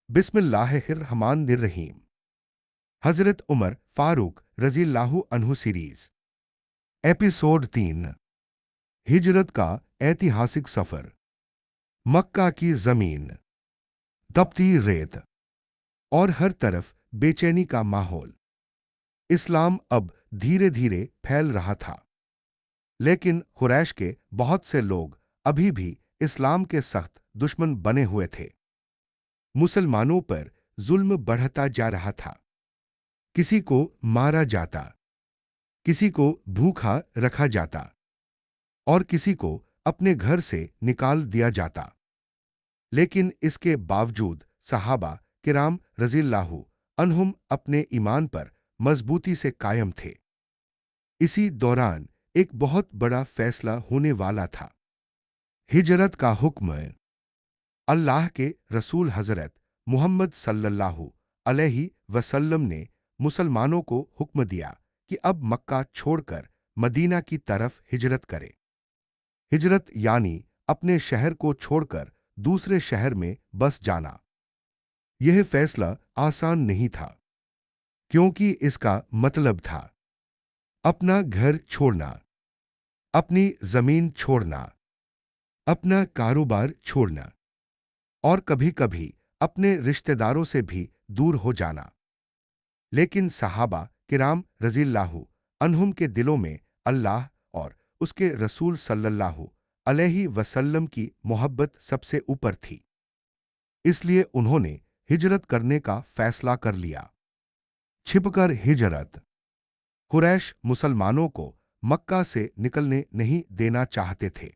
बिस्मिल्लाहिर्रहमानिर्रहीम। हजरत उमर फारूक रज़ियल्लाहु अन्हु सीरीज एपिसोड 3। हिजरत का ऐतिहासिक सफर। मक्का की जमीन, तपती रेत और हर तरफ बेचैनी का माहौल। इस्लाम अब धीरे धीरे फैल रहा था, लेकिन कुरैश के बहुत से लोग अभी भी इस्लाम के सख्त दुश्मन बने हुए थे। मुसलमानों पर जुल्म बढ़ता जा रहा था। किसी को मारा जाता, किसी को भूखा रखा जाता और किसी को अपने घर से निकाल दिया जाता। लेकिन इसके बावजूद सहाबा किराम रज़ियल्लाहु अन्हुम अपने ईमान पर मजबूती से कायम थे। इसी दौरान एक बहुत बड़ा फैसला होने वाला था। हिजरत का हुक्म। अल्लाह के रसूल हजरत मुहम्मद सल्लल्लाहु अलैहि वसल्लम ने मुसलमानों को हुक्म दिया कि अब मक्का छोड़कर मदीना की तरफ हिजरत करें। हिजरत यानी अपने शहर को छोड़कर दूसरे शहर में बस जाना। यह फैसला आसान नहीं था, क्योंकि इसका मतलब था अपना घर छोड़ना, अपनी जमीन छोड़ना, अपना कारोबार छोड़ना और कभी कभी अपने रिश्तेदारों से भी दूर हो जाना। लेकिन सहाबा किराम रज़ियल्लाहु अन्हुम के दिलों में अल्लाह और उसके रसूल सल्लल्लाहु अलैहि वसल्लम की मोहब्बत सबसे ऊपर थी। इसलिए उन्होंने हिजरत करने का फैसला कर लिया। छिपकर हिजरत। कुरैश मुसलमानों को मक्का से निकलने नहीं देना चाहते थे।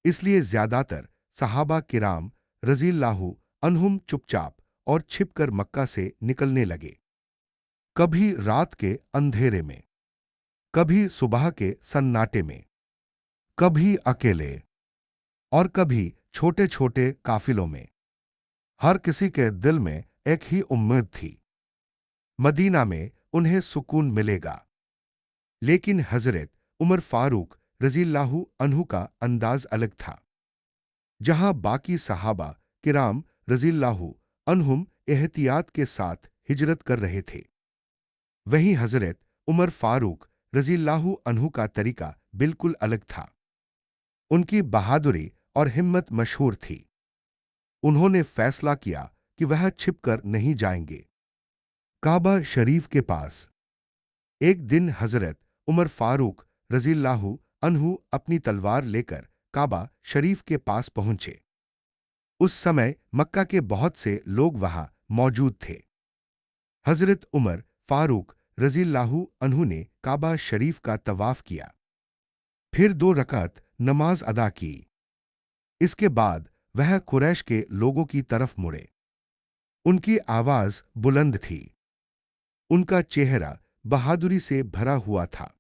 इसलिए ज्यादातर सहाबा किराम रज़ियल्लाहु अन्हुम चुपचाप और छिपकर मक्का से निकलने लगे। कभी रात के अंधेरे में, कभी सुबह के सन्नाटे में, कभी अकेले और कभी छोटे छोटे काफिलों में। हर किसी के दिल में एक ही उम्मीद थी, मदीना में उन्हें सुकून मिलेगा। लेकिन हजरत उमर फारूक रज़ियल्लाहु अन्हु का अंदाज अलग था। जहां बाकी सहाबा किराम रज़ियल्लाहु अन्हुम एहतियात के साथ हिजरत कर रहे थे, वहीं हजरत उमर फारूक रज़ियल्लाहु अन्हु का तरीका बिल्कुल अलग था। उनकी बहादुरी और हिम्मत मशहूर थी। उन्होंने फैसला किया कि वह छिपकर नहीं जाएंगे। काबा शरीफ के पास। एक दिन हजरत उमर फारूक रज़ियल्लाहु अन्हु अपनी तलवार लेकर काबा शरीफ के पास पहुंचे। उस समय मक्का के बहुत से लोग वहां मौजूद थे। हजरत उमर फारूक रज़ियल्लाहु अन्हु ने काबा शरीफ का तवाफ किया, फिर 2 रकात नमाज अदा की। इसके बाद वह कुरैश के लोगों की तरफ मुड़े। उनकी आवाज बुलंद थी, उनका चेहरा बहादुरी से भरा हुआ था।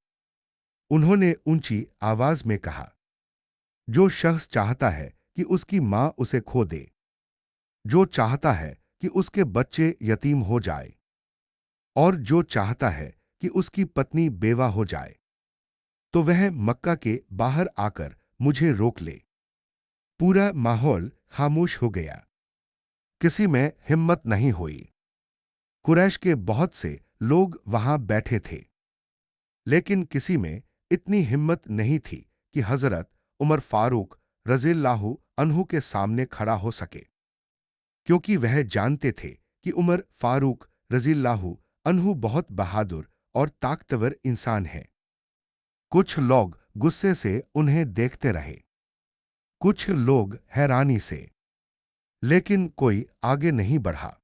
उन्होंने ऊंची आवाज में कहा, जो शख्स चाहता है कि उसकी मां उसे खो दे, जो चाहता है कि उसके बच्चे यतीम हो जाए और जो चाहता है कि उसकी पत्नी बेवा हो जाए, तो वह मक्का के बाहर आकर मुझे रोक ले। पूरा माहौल खामोश हो गया। किसी में हिम्मत नहीं हुई। कुरैश के बहुत से लोग वहां बैठे थे, लेकिन किसी में इतनी हिम्मत नहीं थी कि हजरत उमर फारूक रज़ियल्लाहु अन्हु के सामने खड़ा हो सके, क्योंकि वह जानते थे कि उमर फारूक रज़ियल्लाहु अन्हु बहुत बहादुर और ताकतवर इंसान है। कुछ लोग गुस्से से उन्हें देखते रहे, कुछ लोग हैरानी से, लेकिन कोई आगे नहीं बढ़ा।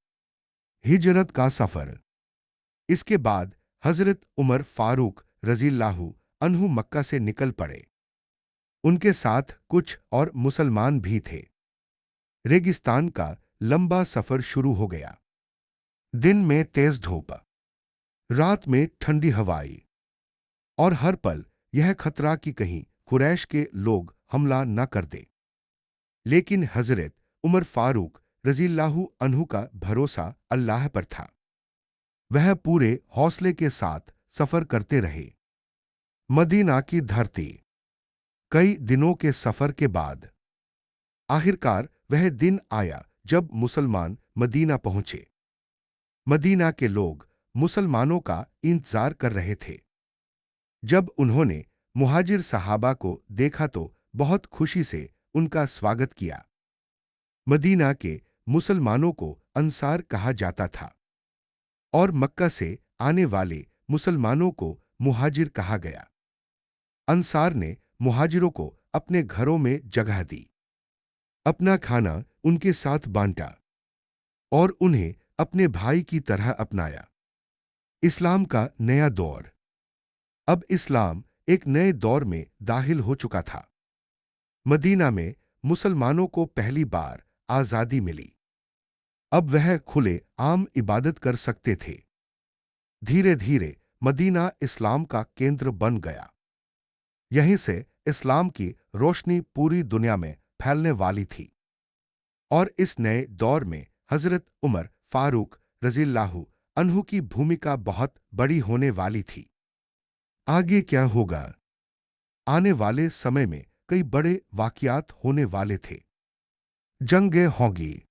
हिजरत का सफर। इसके बाद हजरत उमर फारूक रज़ियल्लाहु अन्हु मक्का से निकल पड़े। उनके साथ कुछ और मुसलमान भी थे। रेगिस्तान का लंबा सफर शुरू हो गया। दिन में तेज धूप, रात में ठंडी हवाएं और हर पल यह खतरा कि कहीं कुरैश के लोग हमला न कर दे। लेकिन हजरत उमर फारूक रज़ियल्लाहु अन्हु का भरोसा अल्लाह पर था। वह पूरे हौसले के साथ सफर करते रहे। मदीना की धरती। कई दिनों के सफर के बाद आखिरकार वह दिन आया जब मुसलमान मदीना पहुंचे। मदीना के लोग मुसलमानों का इंतजार कर रहे थे। जब उन्होंने मुहाजिर सहाबा को देखा तो बहुत खुशी से उनका स्वागत किया। मदीना के मुसलमानों को अंसार कहा जाता था और मक्का से आने वाले मुसलमानों को मुहाजिर कहा गया। अंसार ने मुहाजिरों को अपने घरों में जगह दी, अपना खाना उनके साथ बांटा और उन्हें अपने भाई की तरह अपनाया। इस्लाम का नया दौर। अब इस्लाम एक नए दौर में दाखिल हो चुका था। मदीना में मुसलमानों को पहली बार आजादी मिली। अब वह खुले आम इबादत कर सकते थे। धीरे धीरे मदीना इस्लाम का केंद्र बन गया। यहीं से इस्लाम की रोशनी पूरी दुनिया में फैलने वाली थी। और इस नए दौर में हजरत उमर फारूक रज़ियल्लाहु अन्हु की भूमिका बहुत बड़ी होने वाली थी। आगे क्या होगा? आने वाले समय में कई बड़े वाक़यात होने वाले थे। जंगें होंगी,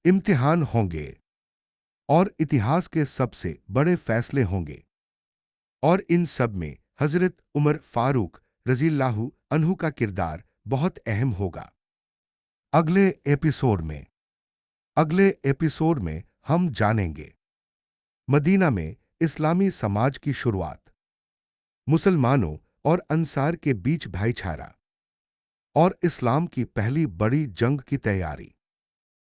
इम्तिहान होंगे और इतिहास के सबसे बड़े फैसले होंगे। और इन सब में हजरत उमर फारूक रज़ियल्लाहु अन्हु का किरदार बहुत अहम होगा। अगले एपिसोड में हम जानेंगे मदीना में इस्लामी समाज की शुरुआत, मुसलमानों और अंसार के बीच भाईचारा और इस्लाम की पहली बड़ी जंग की तैयारी।